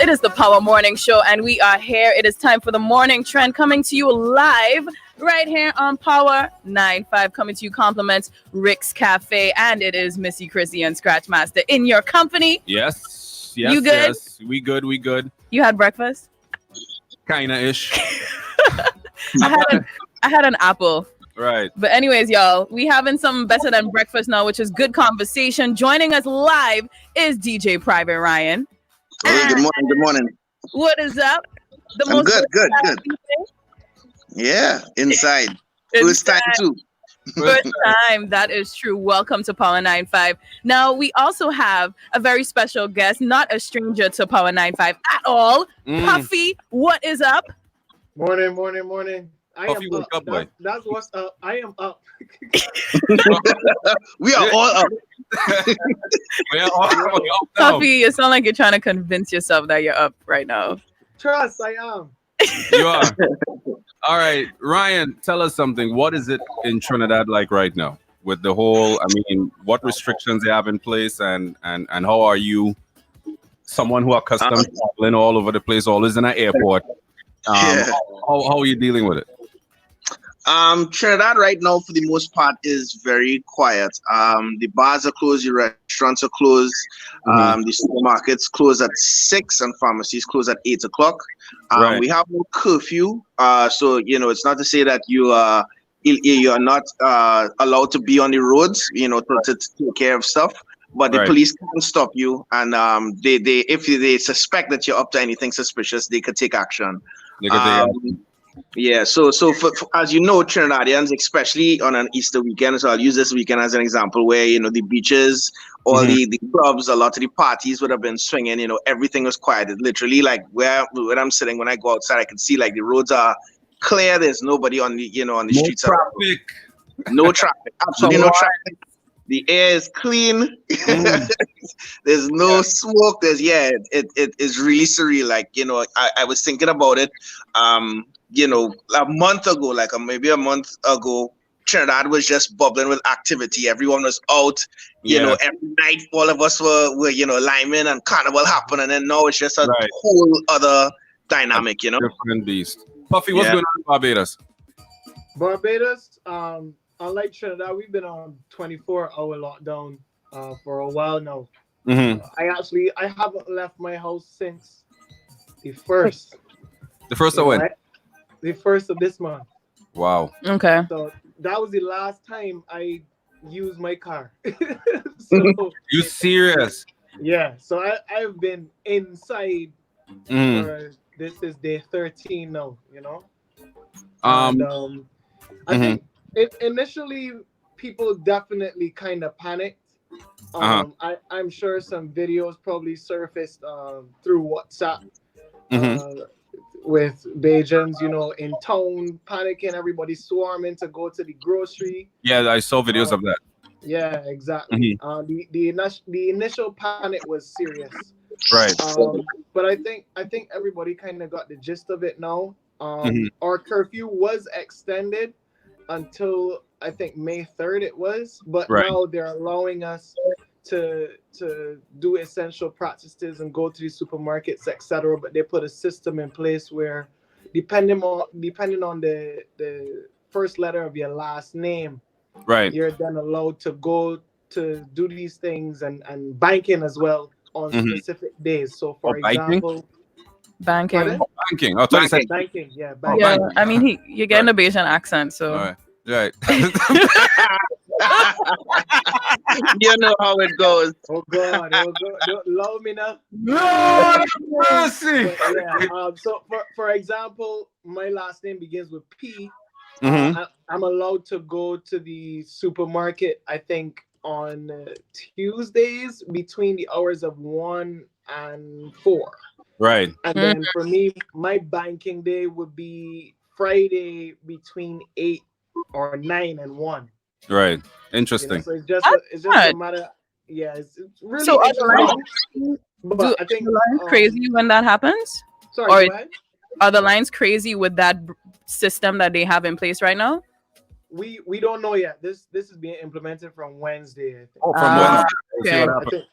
It is the Power Morning Show, and we are here. It is time for the morning trend coming to you live right here on Power 95. Coming to you compliments Rick's Cafe, and it is Missy, Chrissy, and Scratchmaster in your company. Yes. You good? Yes. We good. You had breakfast? Kinda ish. I had an apple. Right. But anyways, y'all, we having something better than breakfast now, which is good conversation. Joining us live is DJ Private Ryan. Hey, good morning. Good morning. What is up? I'm good. Yeah, inside. First time too. First time. That is true. Welcome to Power 95. Now, we also have a very special guest, not a stranger to Power 95 at all. Puffy, what is up? Morning. Puffy, wake up, boy. That's what's up. I am up. We are all up. We are all up now. Puffy, you sound like you're trying to convince yourself that you're up right now. Trust, I am. You are. All right, Ryan, tell us something. What is it in Trinidad like right now with the whole, what restrictions they have in place and how are you, someone who accustomed to traveling all over the place, always in an airport? How are you dealing with it? Trinidad right now, for the most part, is very quiet. The bars are closed, the restaurants are closed, the supermarkets close at 6, and pharmacies close at 8 o'clock. Right. We have no curfew, so it's not to say that you are not allowed to be on the roads, to take care of stuff. But the police can't stop you, and they if they suspect that you're up to anything suspicious, they could take action. Yeah, so for, as you know, Trinidadians, especially on an Easter weekend, so I'll use this weekend as an example where, the beaches, all the clubs, a lot of the parties would have been swinging, everything was quiet. It literally, like where I'm sitting, when I go outside, I can see like the roads are clear. There's nobody on the, on the streets. Traffic. No traffic, absolutely no traffic. The air is clean. There's no smoke. It is really surreal. Like, I was thinking about it. A month ago, maybe a month ago, Trinidad was just bubbling with activity. Everyone was out. Every night, all of us were liming and carnival happened. And then now it's just a whole other dynamic, Different beast. Puffy, what's going on in Barbados? Barbados, unlike Trinidad, we've been on 24-hour lockdown for a while now. I haven't left my house since the first. The first of when? The first of this month. Wow. Okay. So that was the last time I used my car. You serious? Yeah. So I've been inside for this is day 13 now, And, I think initially people definitely kind of panicked. I'm sure some videos probably surfaced through WhatsApp. With Bajans, in town, panicking, everybody swarming to go to the grocery. Yeah, I saw videos of that. Yeah, exactly. The initial panic was serious. Right. But I think everybody kind of got the gist of it now. Our curfew was extended until I think May 3rd it was, but now they're allowing us to do essential practices and go to the supermarkets, etc. But they put a system in place where, depending on the first letter of your last name, you're then allowed to go to do these things and banking as well on specific days. So, for example, banking. Banking. Oh, banking. Banking. Yeah, banking. Yeah. I mean, you're getting a Bayesian accent, so. All right. You know how it goes. Oh God, don't love me now. No mercy. So for example, my last name begins with P. I'm allowed to go to the supermarket, I think, on Tuesdays between the hours of 1 and 4. Right. And then for me, my banking day would be Friday between 8 or 9 and 1. Right. Interesting. So it's just a matter. Yeah, it's really. So are the lines crazy when that happens? Sorry, are the lines crazy with that system that they have in place right now? We don't know yet. This is being implemented from Wednesday, I think. Oh, from Wednesday. Okay.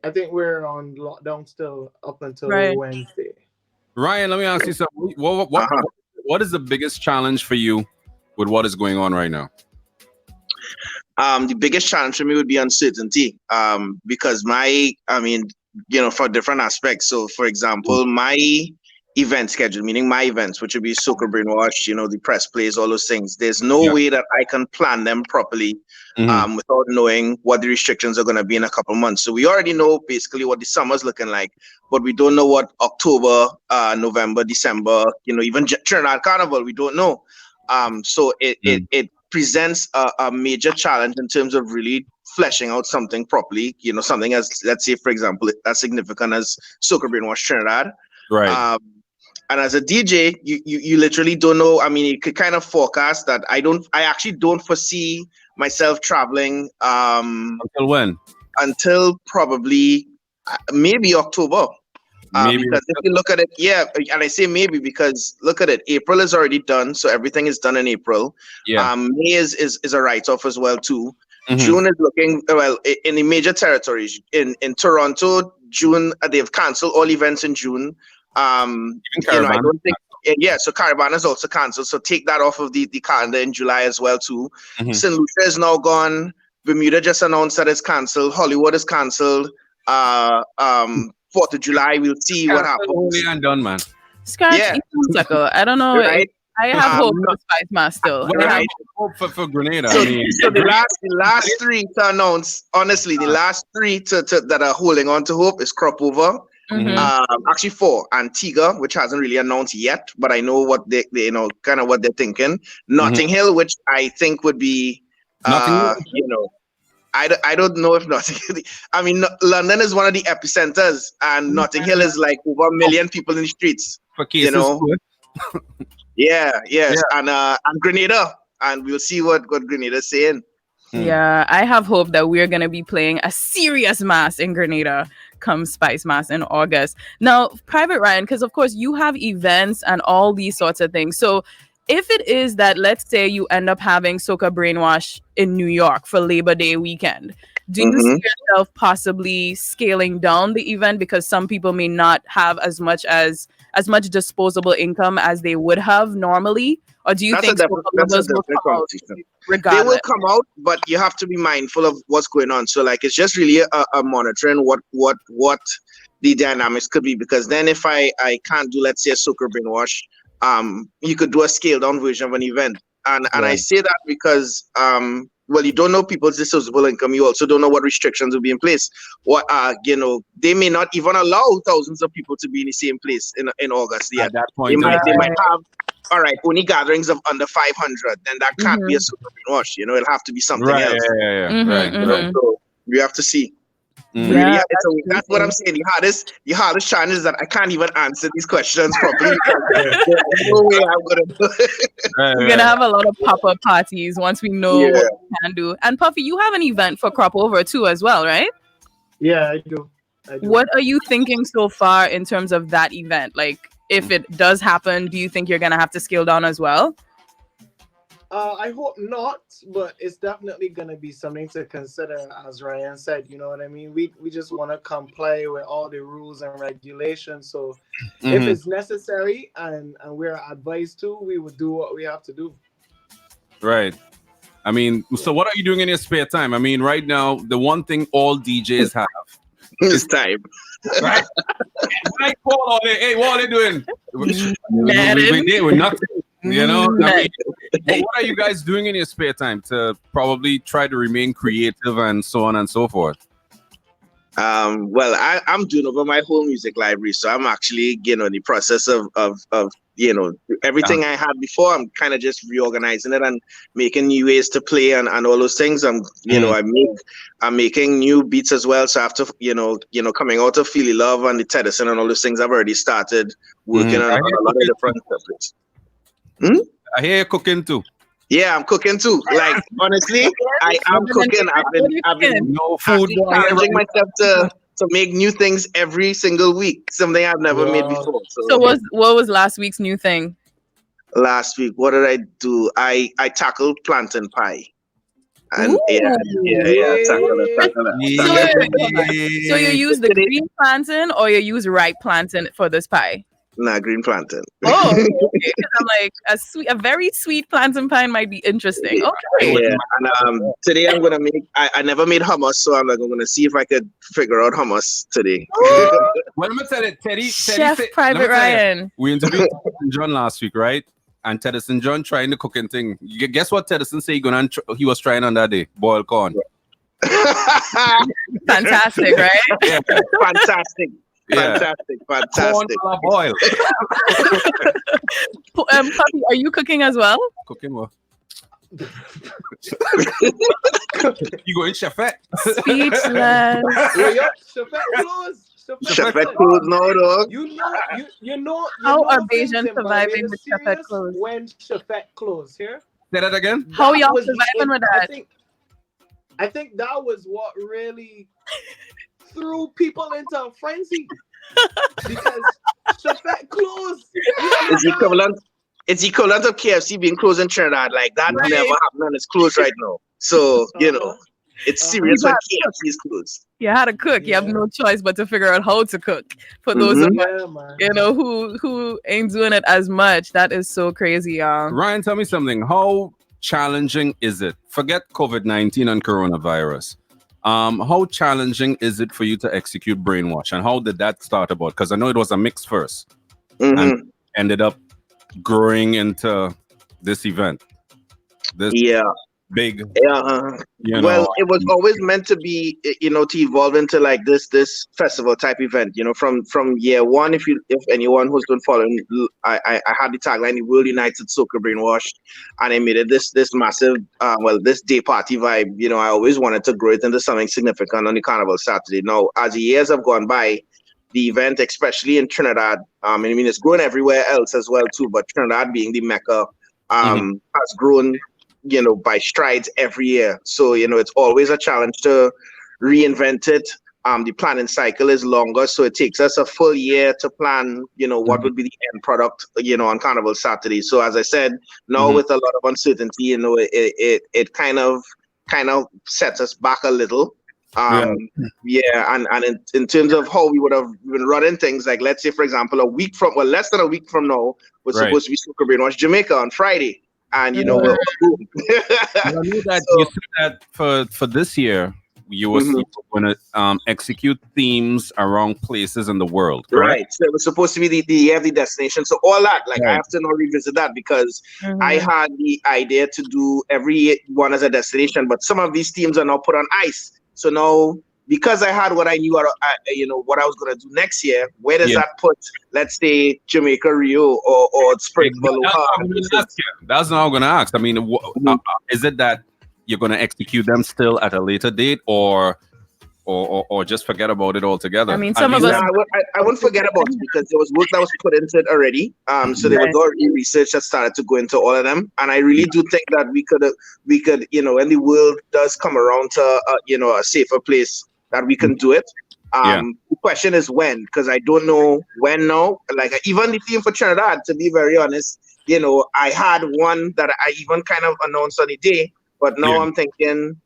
I think we're on lockdown still up until Wednesday. Ryan, let me ask you something. What is the biggest challenge for you with what is going on right now? The biggest challenge for me would be uncertainty. Because for different aspects. So, for example, my event schedule, meaning my events, which would be Soca Brainwash, the press plays, all those things. There's no way that I can plan them properly without knowing what the restrictions are going to be in a couple months. So we already know basically what the summer's looking like, but we don't know what October, November, December, even Trinidad Carnival, we don't know. So it presents a major challenge in terms of really fleshing out something properly, something as, let's say, for example, as significant as Soca Brainwash Trinidad. Right. And as a DJ, you literally don't know. I mean, you could kind of forecast that. I actually don't foresee myself traveling until when? Until probably maybe October. Because if you look at it, and I say maybe because look at it, April is already done, so everything is done in April. May is a write-off as well too. June is looking well in the major territories. In Toronto, June they've canceled all events in June. I don't think. So Caravan is also cancelled. So take that off of the calendar in July as well too. St. Lucia is now gone. Bermuda just announced that it's cancelled. Hollywood is cancelled. 4th of July, we'll see what happens. I'm done, man. Scratch, I don't know. Right? I have hope for Spice Mass still. I have hope for Grenada. So the last three to announce, honestly, the last three that are holding on to hope is Crop Over. Actually 4. Antigua, which hasn't really announced yet, but I know what they kind of what they're thinking. Notting Hill, which I think would be I don't know if Notting Hill. I mean, London is one of the epicenters, and Notting Hill is like over 1 million people in the streets. For cases, and Grenada, and we'll see what Grenada's saying. Yeah, I have hope that we're gonna be playing a serious mass in Grenada come Spice Mass in August. Now, Private Ryan, because of course you have events and all these sorts of things. So if it is that, let's say you end up having Soca Brainwash in New York for Labor Day weekend, do you see yourself possibly scaling down the event because some people may not have as much disposable income as they would have normally? Or do you think they will come out, but you have to be mindful of what's going on. So like it's just really a monitoring what the dynamics could be, because then if I can't do, let's say, a Soca Brainwash, you could do a scaled down version of an event. And I say that because you don't know people's disposable income. You also don't know what restrictions will be in place. What they may not even allow thousands of people to be in the same place in August. At that point, they might have only gatherings of under 500. Then that can't be a Soca Brainwash. It'll have to be something else. So we have to see. That's what I'm saying. The hardest challenge is that I can't even answer these questions properly. There's no way I'm gonna do it. We're gonna have a lot of pop-up parties once we know what we can do. And Puffy, you have an event for Crop Over too as well, right? Yeah, I do. What are you thinking so far in terms of that event? Like, if it does happen, do you think you're gonna have to scale down as well? I hope not, but it's definitely going to be something to consider, as Ryan said. You know what I mean? We just want to comply with all the rules and regulations. So if it's necessary and we're advised to, we would do what we have to do. Right. I mean, so what are you doing in your spare time? I mean, right now, the one thing all DJs have is time. Right? Like, hey, what are they doing? We're not. What are you guys doing in your spare time to probably try to remain creative and so on and so forth? I'm doing over my whole music library, so I'm actually in the process of everything I had before. I'm kind of just reorganizing it and making new ways to play and all those things. I'm making new beats as well. So after coming out of Feely Love and the Tedderson and all those things, I've already started working on a lot of different stuff. I hear you cooking too. Yeah, I'm cooking too. Like honestly, I am cooking. I've been challenging myself to make new things every single week. Something I've never made before. So what was last week's new thing? Last week, what did I do? I tackled plantain pie. And tackled it. So you use the green plantain or you use ripe plantain for this pie? Nah, green plantain. Oh, okay. 'Cause I'm like a very sweet plantain pie might be interesting. Okay. Yeah, and today I'm gonna make. I never made hummus, so I'm gonna see if I could figure out hummus today. Well, I'm gonna tell it, Teddy. Chef let me Private tell you, Ryan. we interviewed Teddyson John last week, right? And Teddyson John trying the cooking thing. Guess what Teddyson say he was trying on that day? Boiled corn. Fantastic, right? Yeah. Fantastic. Yeah. Fantastic. Corn boil. Puffy, are you cooking as well? Cooking what? You going chefette? Speechless. Yo, Chefette close. Chefette close now, dog. You know. How are things Bayesian in surviving Barbados with Chefette serious close? when Chefette closed here? Say that again. How That y'all was the surviving with that? I think that was what really threw people into a frenzy because Chefette closed. It's equivalent of KFC being closed in Trinidad. Like that Right. never happened and it's closed right now. So it's serious when KFC is closed. You had to cook. You have no choice but to figure out how to cook. For those of us, who ain't doing it as much, that is so crazy, y'all. Ryan, tell me something. How challenging is it? Forget COVID-19 and coronavirus. How challenging is it for you to execute Brainwash, and how did that start about? Because I know it was a mix first, and ended up growing into this event. This big. Well, it was always meant to be, to evolve into like this festival type event. From year one, if anyone who's been following, I had the tagline, "The World United Soca Brainwash," and I made it this massive, this day party vibe. I always wanted to grow it into something significant on the Carnival Saturday. Now, as the years have gone by, the event, especially in Trinidad, it's grown everywhere else as well too, but Trinidad being the mecca, has grown, by strides every year. So, it's always a challenge to reinvent it. The planning cycle is longer, so it takes us a full year to plan, what would be the end product, on Carnival Saturday. So as I said, now with a lot of uncertainty, it kind of sets us back a little. And in terms of how we would have been running things, like let's say, for example, less than a week from now, we're supposed to be Soca Brainwash Jamaica on Friday. And we're all boom. I knew that you said that for this year, you were going to execute themes around places in the world, correct? Right. So it was supposed to be the year of the destination. So all that, I have to now revisit that because I had the idea to do every one as a destination, but some of these themes are now put on ice. So now, because I had what I knew, what I was going to do next year, where does that put, let's say, Jamaica, Rio, or Spring? That's not what I'm going to ask. I mean, is it that you're going to execute them still at a later date, or just forget about it altogether? I mean, some of us. I wouldn't forget about it because there was work that was put into it already. So there was already research that started to go into all of them, and I really do think that we could, when the world does come around to, a safer place, that we can do it. The question is when, because I don't know when now. Like even the theme for Trinidad, to be very honest, I had one that I even kind of announced on the day, but now I'm thinking,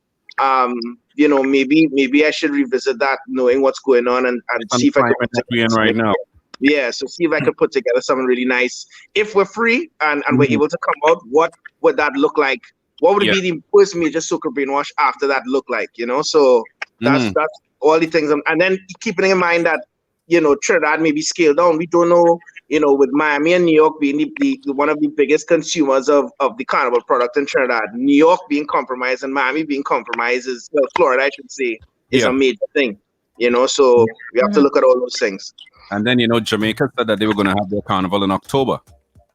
maybe I should revisit that, knowing what's going on, and see if I can put together right now. Yeah, so see if I could put together something really nice. If we're free and we're able to come out, what would that look like? What would be the first major Soca Brainwash after that look like? So that's all the things. And then keeping in mind that, Trinidad may be scaled down. We don't know, with Miami and New York being the one of the biggest consumers of the Carnival product in Trinidad, New York being compromised and Miami being compromised Florida, I should say, is a major thing. So we have to look at all those things. And then, Jamaica said that they were going to have their carnival in October.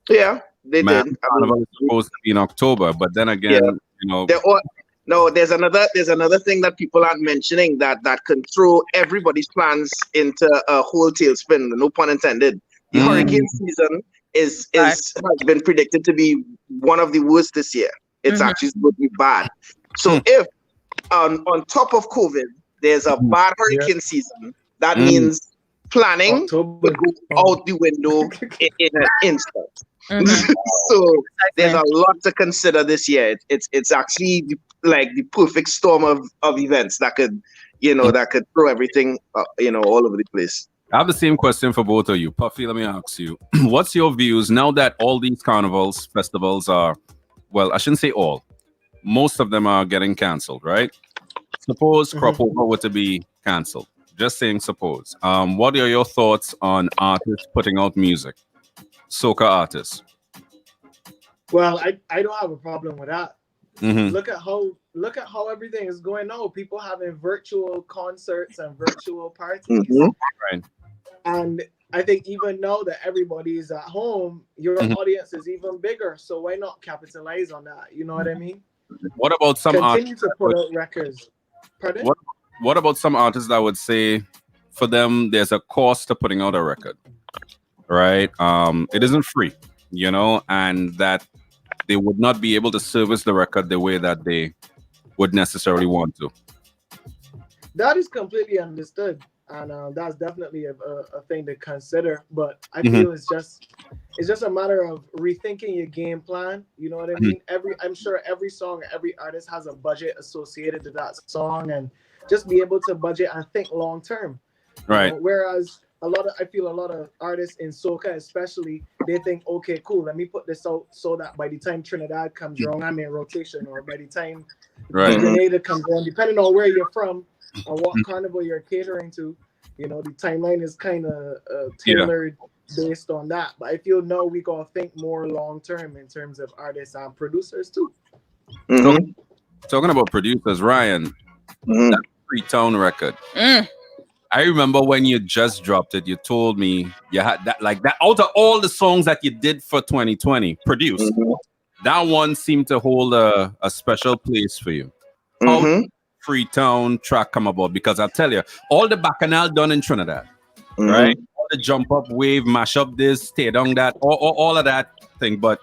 Yeah, they did. Carnival is supposed to be in October, but then again, there's another thing that people aren't mentioning that can throw everybody's plans into a whole tailspin. No pun intended. The hurricane season has been predicted to be one of the worst this year. It's actually going to be bad. So if on top of COVID, there's a bad hurricane season, that means planning would go out the window in an instant. So there's a lot to consider this year. It's actually the perfect storm of events that could throw everything all over the place. I have the same question for both of you. Puffy, let me ask you, what's your views now that all these carnivals, festivals are, well, I shouldn't say all, most of them are getting canceled, right? Suppose Crop Over were to be canceled. Just saying suppose. What are your thoughts on artists putting out music? Soca artists. Well, I don't have a problem with that. Mm-hmm. Look at how everything is going now. People having virtual concerts and virtual parties. Right. And I think even now that everybody is at home, your audience is even bigger. So why not capitalize on that? You know what I mean? What about some Continue to put out records. Pardon? What about some artists that would say for them there's a cost to putting out a record, right? It isn't free, and that they would not be able to service the record the way that they would necessarily want to. That is completely understood, and that's definitely a thing to consider. But I feel it's just a matter of rethinking your game plan. You know what I mean? I'm sure every song, every artist has a budget associated to that song, and just be able to budget and think long term. Right. Whereas I feel a lot of artists in soca, especially, they think, okay, cool, let me put this out so that by the time Trinidad comes around, I'm in rotation, or by the time Grenada comes around, depending on where you're from and what carnival you're catering to, the timeline is kind of tailored based on that. But I feel now we gotta think more long term in terms of artists and producers too. Talking about producers, Ryan, that Freetown record. I remember when you just dropped it, you told me you had that, like that, out of all the songs that you did for 2020 produced, that one seemed to hold a special place for you. How did Freetown track come about? Because I'll tell you, all the bacchanal done in Trinidad, right? All the jump up, wave, mash up this, tear down that, all of that thing. But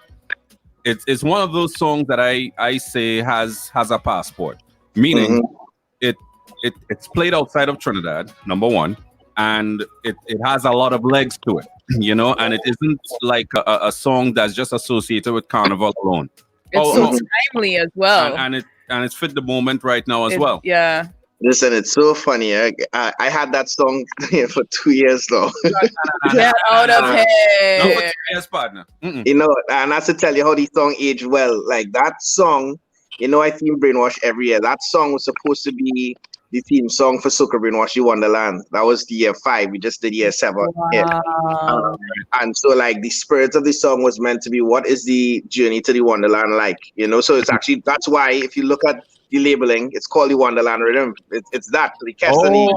it's one of those songs that I say has a passport, meaning it's played outside of Trinidad, number one, and it has a lot of legs to it, and it isn't like a song that's just associated with Carnival alone. It's so timely as well. And it's fit the moment right now as well. Yeah. Listen, it's so funny. I had that song for 2 years now. Get out of here. Not for 2 years, partner. And that's to tell you how the song aged well. Like that song, I theme Brainwash every year. That song was supposed to be the theme song for Soca Brainwash Wonderland. That was the year 5. We just did year 7. Wow. And so like the spirit of the song was meant to be, what is the journey to the Wonderland like? So it's actually, that's why if you look at the labeling, it's called the Wonderland Rhythm. It's that. The Kestani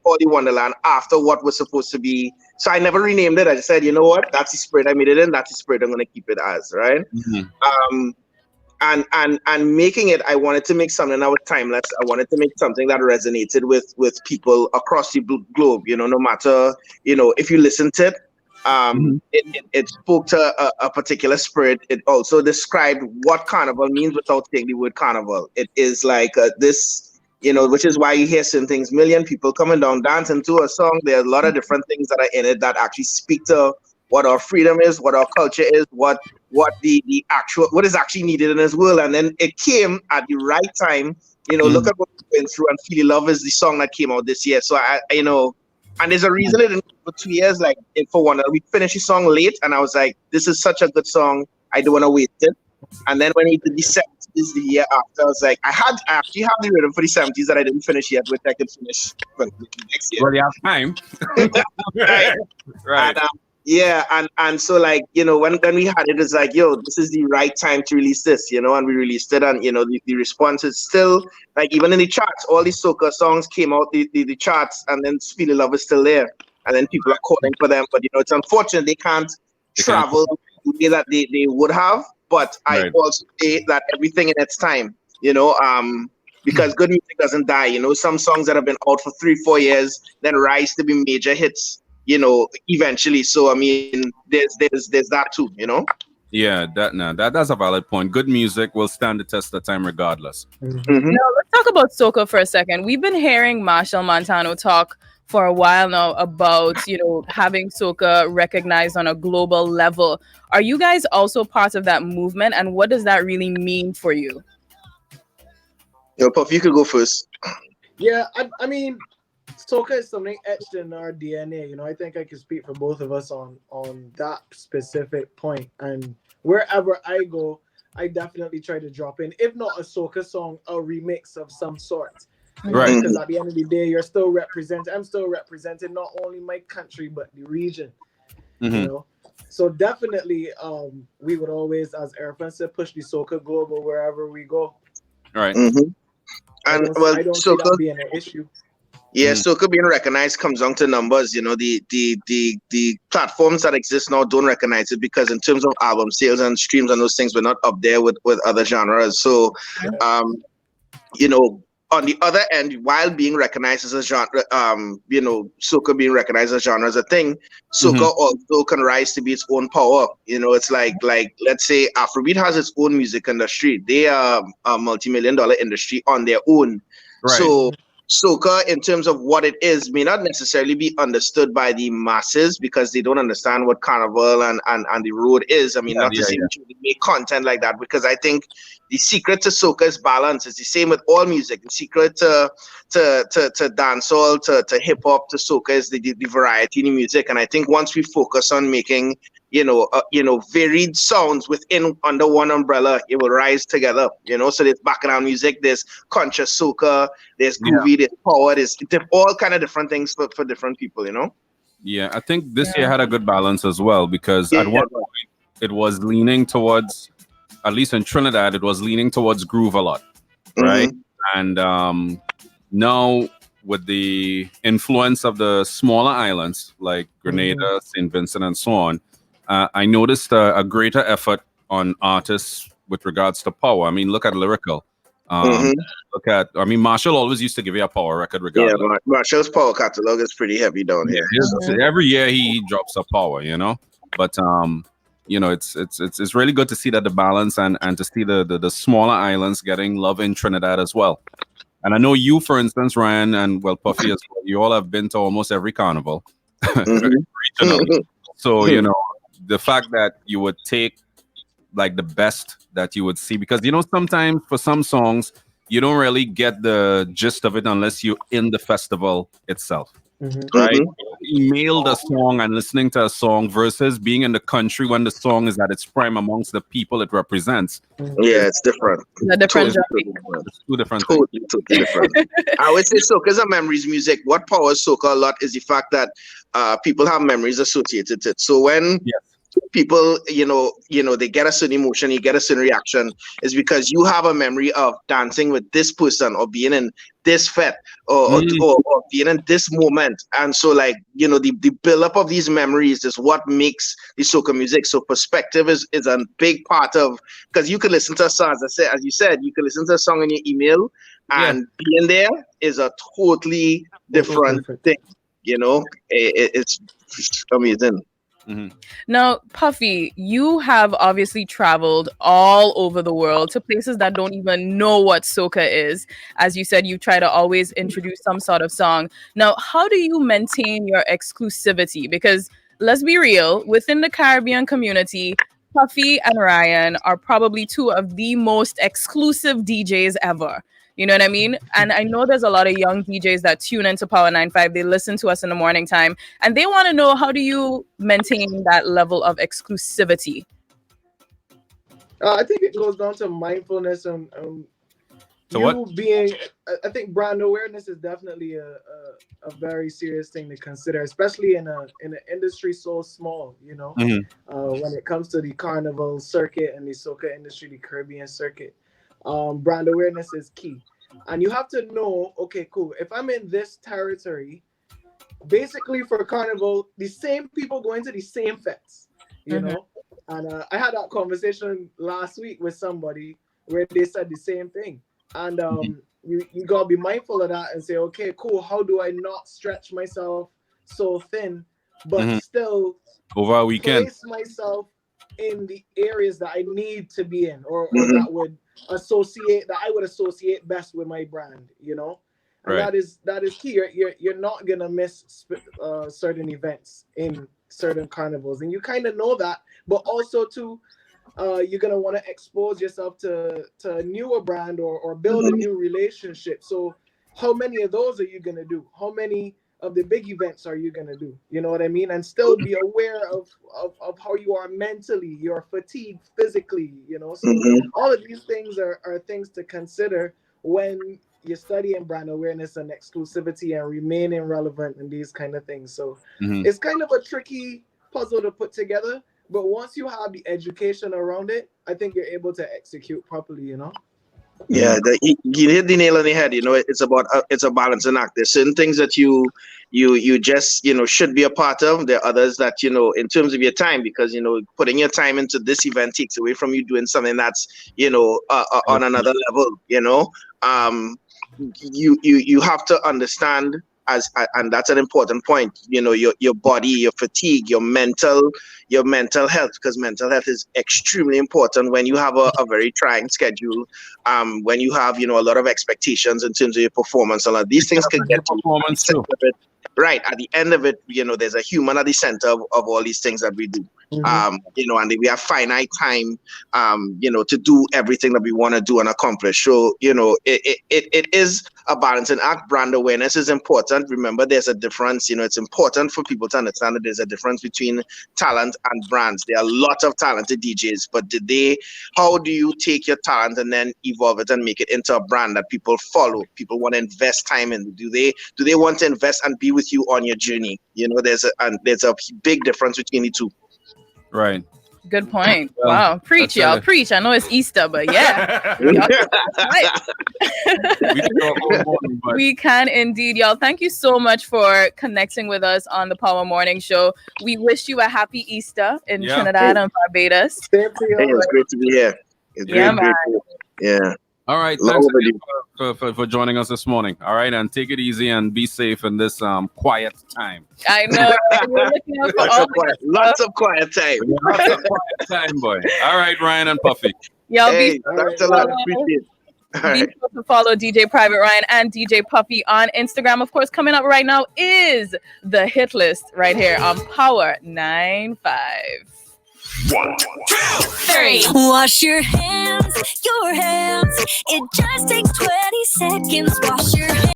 called the Wonderland after what was supposed to be. So I never renamed it. I just said, you know what? That's the spirit I made it in. That's the spirit I'm going to keep it as, right? And making it, I wanted to make something that was timeless. I wanted to make something that resonated with people across the globe. No matter if you listen to it, it spoke to a particular spirit. It also described what carnival means without saying the word carnival. It is like this, which is why you hear certain things. Million people coming down dancing to a song. There are a lot of different things that are in it that actually speak to what our freedom is, what our culture is, what the actual, what is actually needed in this world. And then it came at the right time. Look at what we went through, and Feel Love is the song that came out this year. So and there's a reason it didn't for 2 years. Like for one, we finished the song late, and I was like, this is such a good song, I don't want to waste it. And then when he did the 70s the year after, I was like, I actually have the rhythm for the 70s that I didn't finish yet, which I could finish next year. Well, you have time. Right. And so like, when we had it, it's like, this is the right time to release this, and we released it, and the response is still like, even in the charts, all these soca songs came out the charts, and then Feel Love is still there, and then people are calling for them, but it's unfortunate they can't travel the way that they would have. But I also say that everything in its time, because good music doesn't die. Some songs that have been out for 3-4 years then rise to be major hits, eventually. So I mean, there's that too, Yeah, that's a valid point. Good music will stand the test of time regardless. Now let's talk about soca for a second. We've been hearing Marshall Montano talk for a while now about having soca recognized on a global level. Are you guys also part of that movement, and what does that really mean for you? Puff, you could go first. Yeah, I mean, Soca is something etched in our DNA. You know, I think I can speak for both of us on that specific point. And wherever I go, I definitely try to drop in, if not a soca song, a remix of some sort. Right. Because at the end of the day, you're still representing. I'm still representing not only my country but the region. You know, so definitely, we would always, as Erfan said, push the soca global wherever we go. Right. And I don't see that being an issue. Yeah, soca being recognized comes down to numbers. You know, the platforms that exist now don't recognize it because in terms of album sales and streams and those things, we're not up there with other genres. So, you know, on the other end, while being recognized as a genre, you know, soca being recognized as a genre is a thing. Soca also can rise to be its own power. You know, it's like let's say Afrobeat has its own music industry. They are a multi-million-dollar industry on their own. Right. So soca, in terms of what it is, may not necessarily be understood by the masses because they don't understand what carnival and the road is. I mean, not to say we make content like that, because I think the secret to soca is balance. It's the same with all music. The secret to dancehall, to hip hop, to soca is the variety in the music. And I think once we focus on making varied sounds under one umbrella, it will rise together. You know, so there's background music, there's conscious soca, there's groovy, there's power, there's all kind of different things for different people. You know. Yeah, I think this year had a good balance as well because at one point it was leaning towards, at least in Trinidad, it was leaning towards groove a lot, right? And now with the influence of the smaller islands like Grenada, St. Vincent, and so on, I noticed a greater effort on artists with regards to power. I mean, look at Lyrical. Marshall always used to give you a power record regardless. Yeah, Marshall's power catalog is pretty heavy down here. Every year he drops a power, you know. But you know, it's really good to see that the balance and to see the smaller islands getting love in Trinidad as well. And I know you, for instance, Ryan, and Puffy as well, you all have been to almost every carnival regionally. So, you know, the fact that you would take like the best that you would see, because, you know, sometimes for some songs, you don't really get the gist of it unless you're in the festival itself. Right? Emailed a song and listening to a song versus being in the country when the song is at its prime amongst the people it represents. Yeah, it's different. It's a different It's two different totally different. I always say soca is a memories music. What powers soca a lot is the fact that people have memories associated to it. So when people, you know, they get a certain emotion, you get a certain reaction, is because you have a memory of dancing with this person or being in this fete or being in this moment. And so, like, you know, the build-up of these memories is what makes the soca music. So perspective is a big part of, because you can listen to a song, as you said, you can listen to a song in your email, and being there is a totally different thing. You know, it's amazing. Now, Puffy, you have obviously traveled all over the world to places that don't even know what soca is. As you said, you try to always introduce some sort of song. Now, how do you maintain your exclusivity? Because let's be real, within the Caribbean community, Puffy and Ryan are probably two of the most exclusive DJs ever. You know what I mean? And I know there's a lot of young DJs that tune into Power 95. They listen to us in the morning time and they want to know, how do you maintain that level of exclusivity? I think it goes down to mindfulness and being. I think brand awareness is definitely a very serious thing to consider, especially in an industry so small. You know, when it comes to the carnival circuit and the soca industry, the Caribbean circuit. Brand awareness is key, and you have to know, okay, cool, if I'm in this territory, basically for carnival, the same people going to the same fetes, you know. And I had that conversation last week with somebody where they said the same thing, and you gotta be mindful of that and say, okay, cool, how do I not stretch myself so thin but still over a weekend place myself in the areas that I need to be in, or that I would associate best with my brand, you know. And that is key. You're not gonna miss certain events in certain carnivals, and you kind of know that. But also too, you're gonna want to expose yourself to a newer brand or build a new relationship. So how many of those are you gonna do? How many of the big events are you gonna do? You know what I mean? And still be aware of how you are mentally, your fatigue physically, So all of these things are things to consider when you're studying brand awareness and exclusivity and remaining relevant and these kind of things. So it's kind of a tricky puzzle to put together, but once you have the education around it, I think you're able to execute properly, Yeah, you hit the nail on the head. It's a balancing act. There's certain things that you just should be a part of. There are others that in terms of your time, because putting your time into this event takes away from you doing something that's on another level. You have to understand and that's an important point. Your body, your fatigue, your mental health, because mental health is extremely important when you have a very trying schedule. When you have a lot of expectations in terms of your performance, a lot of these things can get performance too. Right at the end of it, there's a human at the center of all these things that we do. And we have finite time, to do everything that we want to do and accomplish. So, it is a balancing act. Brand awareness is important. Remember, there's a difference. It's important for people to understand that there's a difference between talent and brands. There are lots of talented DJs, but how do you take your talent and then evolve it and make it into a brand that people follow? People want to invest time in. Do they want to invest and be with you on your journey? There's a big difference between the two. Right. Good point. Wow. Preach, y'all. Preach. I know it's Easter, but yeah. We can indeed, y'all. Thank you so much for connecting with us on the Power Morning Show. We wish you a happy Easter in Trinidad and Barbados. Hey, it's great to be here. It's great. Yeah. All right, thanks for joining us this morning. All right, and take it easy and be safe in this quiet time. I know. We're looking out for lots of quiet time. Lots of quiet time, boy. All right, Ryan and Puffy. Y'all thanks a lot. Appreciate it. Be sure to follow DJ Private Ryan and DJ Puffy on Instagram. Of course, coming up right now is the hit list right here on Power 95. 1, 2, 3. Wash your hands. It just takes 20 seconds. Wash your hands.